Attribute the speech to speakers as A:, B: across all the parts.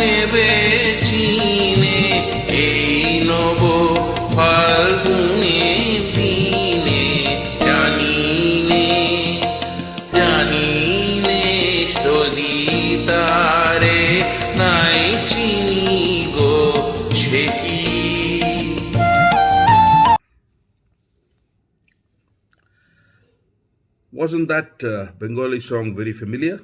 A: নেবে চিনে এই নব ফাল্গুনে দিনে জানিনে যদি তারে নাই চিনি গো সে কি।
B: Wasn't that Bengali song very familiar?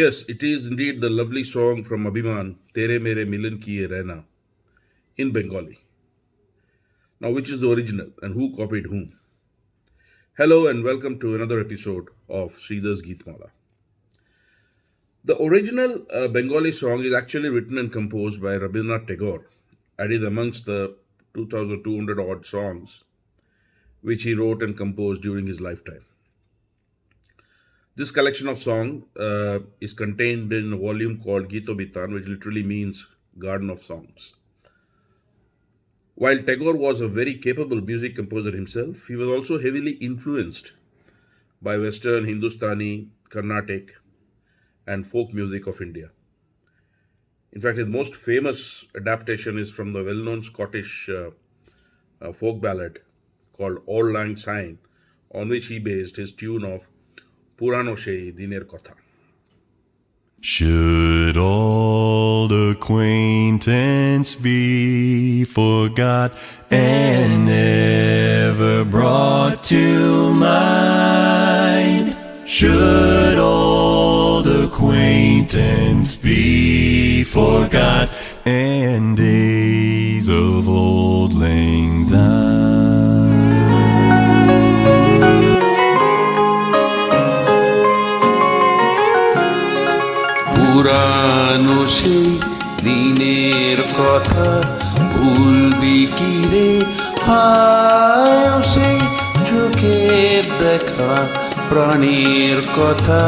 B: Yes, it is indeed the lovely song from Abhiman, Tere Mere Milan Kiye Rehna, in Bengali. Now, which is the original and who copied whom? Hello and welcome to another episode of Sridhar's Geetmala. The original Bengali song is actually written and composed by Rabindra Tagore, added amongst the 2,200 odd songs which he wrote and composed during his lifetime. This collection of songs is contained in a volume called Gito Bitan, which literally means Garden of Songs. While Tagore was a very capable music composer himself, he was also heavily influenced by Western, Hindustani, Carnatic, and folk music of India. In fact, his most famous adaptation is from the well-known Scottish folk ballad called Auld Lang Syne, on which he based his tune of Purano Shei Diner Kotha.
C: Should old acquaintance be forgot and never brought to mind? Should old acquaintance be forgot and days of old lang syne?
A: পুরানো সেই দিনের কথা ভুলবি কি রে, হায় সেই চোখের দেখা প্রাণের কথা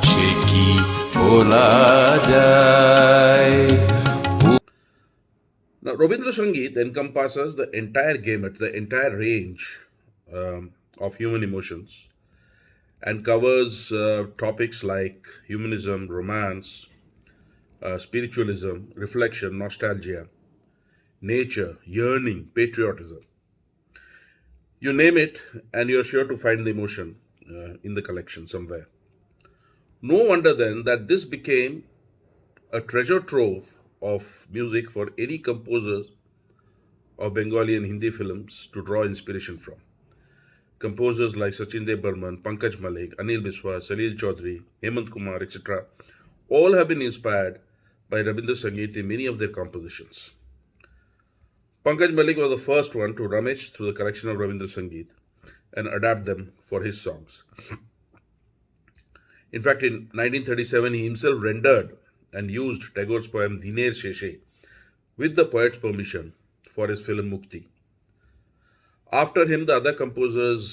A: সে কি বলা যায়।
B: Now, Rabindra Sangeet encompasses the entire gamut, the entire range of human emotions, and covers topics like humanism, romance, spiritualism, reflection, nostalgia, nature, yearning, patriotism. You name it, and you're sure to find the emotion in the collection somewhere. No wonder then that this became a treasure trove of music for any composers of Bengali and Hindi films to draw inspiration from. Composers like Sachin Dev Burman, Pankaj Malik, Anil Biswas, Salil Chaudhary, Hemant Kumar, etc. all have been inspired by Rabindra Sangeet in many of their compositions. Pankaj Malik was the first one to rummage through the collection of Rabindra Sangeet and adapt them for his songs. In fact, in 1937, he himself rendered and used Tagore's poem Diner Sheshe with the poet's permission for his film Mukti. After him, the other composers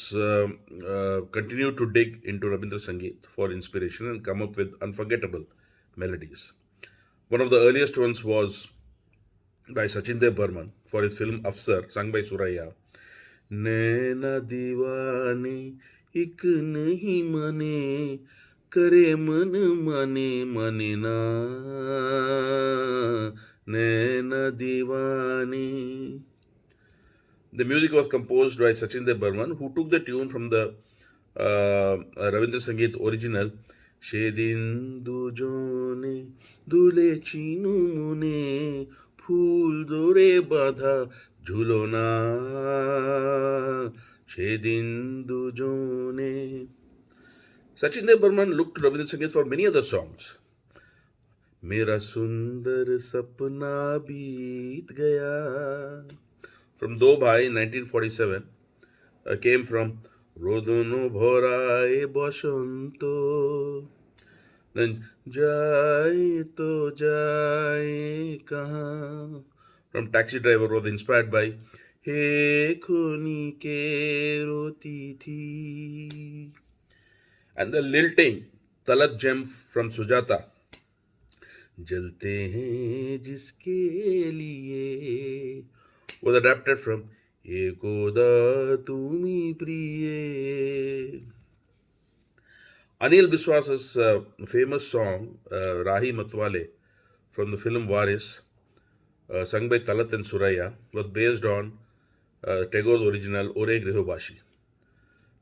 B: continued to dig into Rabindra Sangeet for inspiration and come up with unforgettable melodies. One of the earliest ones was by Sachin Dev Burman for his film Afsar, sung by Suraya. Naina diwani ik nahi mane, kare man mane na, naina diwani. The music was composed by Sachin Dev Burman, who took the tune from the Rabindra Sangeet original সেদিন দুজনে দুলেছি মনে ফুল ধরে বাঁধা ঝুলনা সেদিন দুজনে. Sachin Dev Burman looked to Rabindra Sangeet for many other songs. Mera sundar sapna beet gaya from Do Bhai in 1947 came from Rodono Bhorae Boshanto. Then Jai To Jai Kahan from Taxi Driver was inspired by He Khoni Ke Roti Thi. And the lilting Talat Gem from Sujata. Jalte hain jiske liye was adapted from Ekoda Tumi Priye. Anil Biswas's famous song Rahi Matwale from the film Varis, sung by Talat and Suraya, was based on Tagore's original Ore Grihobashi.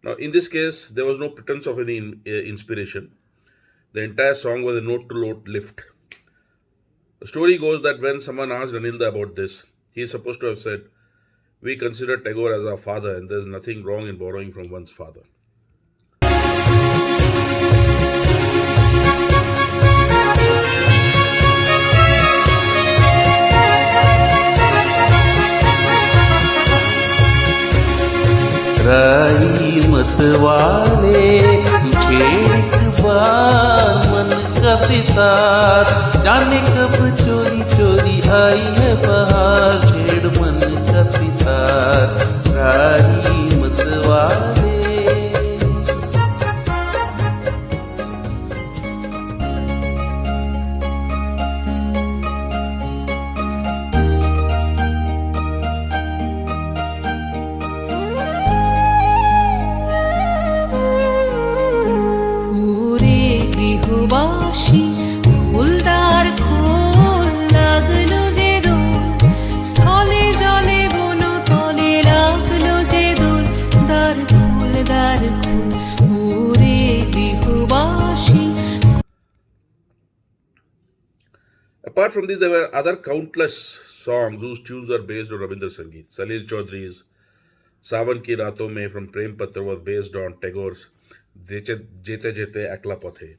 B: Now, in this case, there was no pretense of any inspiration. The entire song was a note to note lift. The story goes that when someone asked Anilda about this, he is supposed to have said, "We consider Tagore as our father, and there is nothing wrong in borrowing from one's father."
A: राई मत वाले तू छेड़ एक बार मन का फितार, जाने कब चोरी चोरी आई है बहार, छेड़ मन का फितार, राई मत वाले।
D: বাসি ফুলদার খোল লাগলো যে দোল, স্থলে জলে বন তলে লাগলো যে দোল, দার খোল ওরে গৃহবাসী।
B: Apart from these, there were other countless songs whose tunes were based on Rabindra Sangeet. Salil Chaudhary's Sawan Ki Raaton Mein from Prem Patra was based on Tagore's Jete Jete Akla Pathe.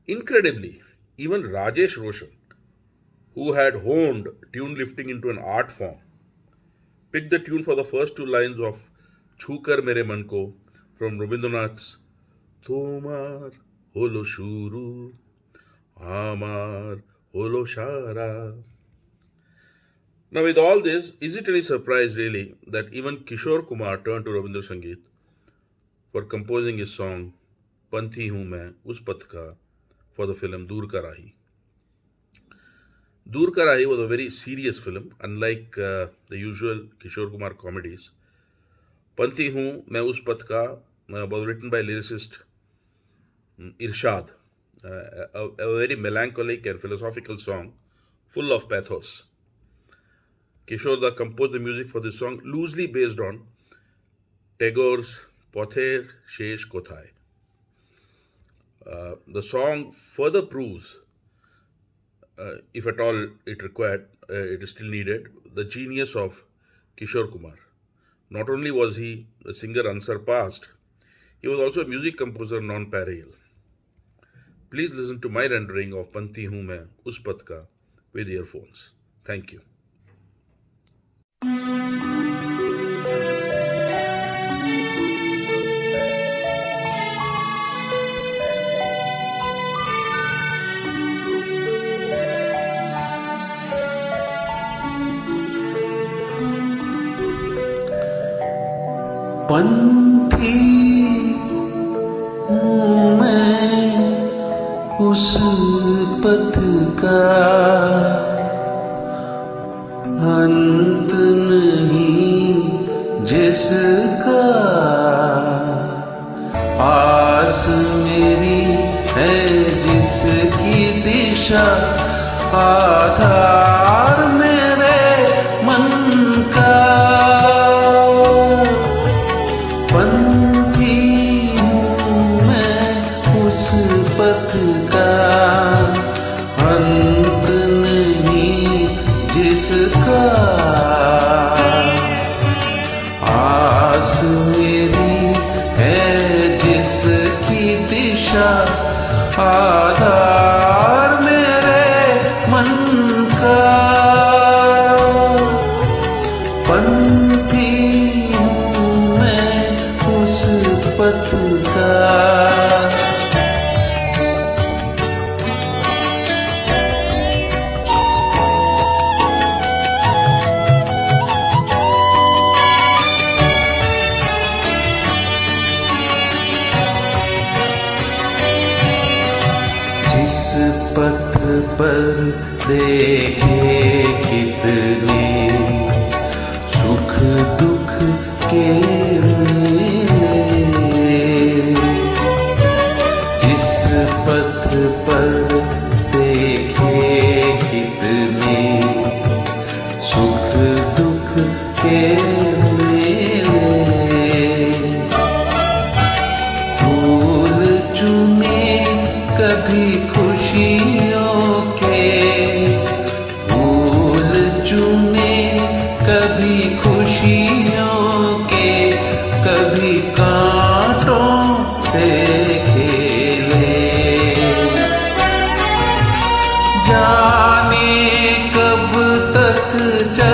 B: Incredibly, even Rajesh Roshan, who had honed tune lifting into an art form, picked the tune for the first two lines of Chhukar Mere Man Ko from Rabindranath's Tomar Holo Shuru, Amar Holo Shara. Now, with all this, is it any surprise really that even Kishore KUmar turned to Rabindra Sangeet for composing his song Panthi Hoon Main Us Path Ka for the film Dur Ka Rahi. Dur Ka Rahi was a very serious film, unlike the usual Kishore KUmar comedies. Panthi Hoon Main Us Path Ka was written by lyricist Irshad, a very melancholic and philosophical song full of pathos. Kishore Da composed the music for this song loosely based on Tagore's Pother, Shesh, Kothai. The song further proves, if at all it required, it is still needed, the genius of Kishore KUmar. Not only was he a singer unsurpassed, he was also a music composer non-parallel. Please listen to my rendering of Panthi Hoon Main Us Path Ka with earphones. Thank you.
A: पंथी हूँ मैं उस पथ का, अंत नहीं जिसका, आस मेरी है जिसकी दिशा, आधार मेरे मन का। पंथी हूँ मैं उस पथ का, अंत नहीं जिसका, आस मेरी है जिसकी दिशा, आधार मेरे मन का। पंथी हूँ मैं उस पथ का। जिस पथ पर देखे कितने सुख दुख के मेले, जिस पथ पर देखे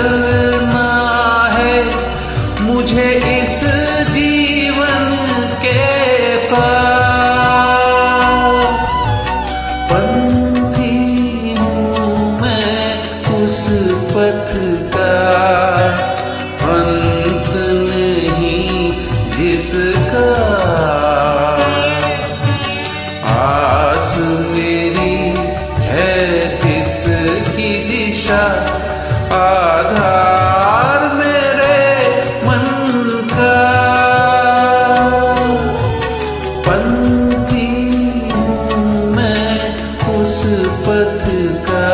A: चलना है मुझे इस जीवन के साथ। पंथी हूँ मैं उस पथ का, अंत नहीं जिसका। आस मेरी है जिसकी दिशा, आधार मेरे मन का। पंथी हूँ मैं उस पथ का।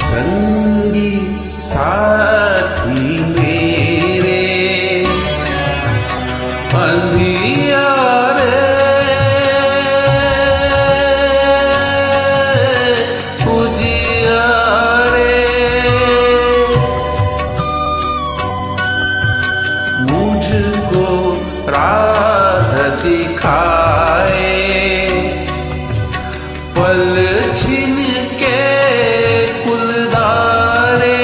A: संगी साथी मेरे अंधियारे उजियारे, मुझको राह दिखाए पल छिन के फुलदारे।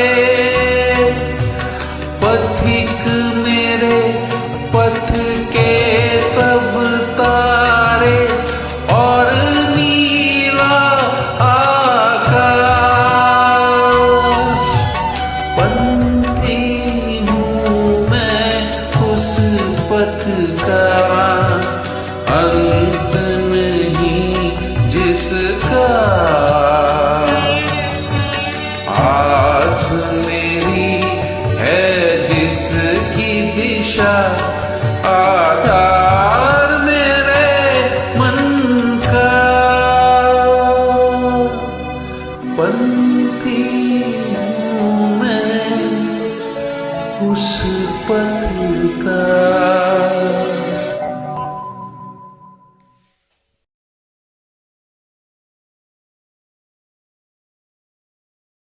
A: पथिक मेरे पथ के सब तारे और नीला आकाश। पंथी हूँ मैं उस पथ का, अंत नहीं जिसका। आस मेरी है जिसकी दिशा, आधार मेरे मन का। पंथी हूँ मैं उस पथ का।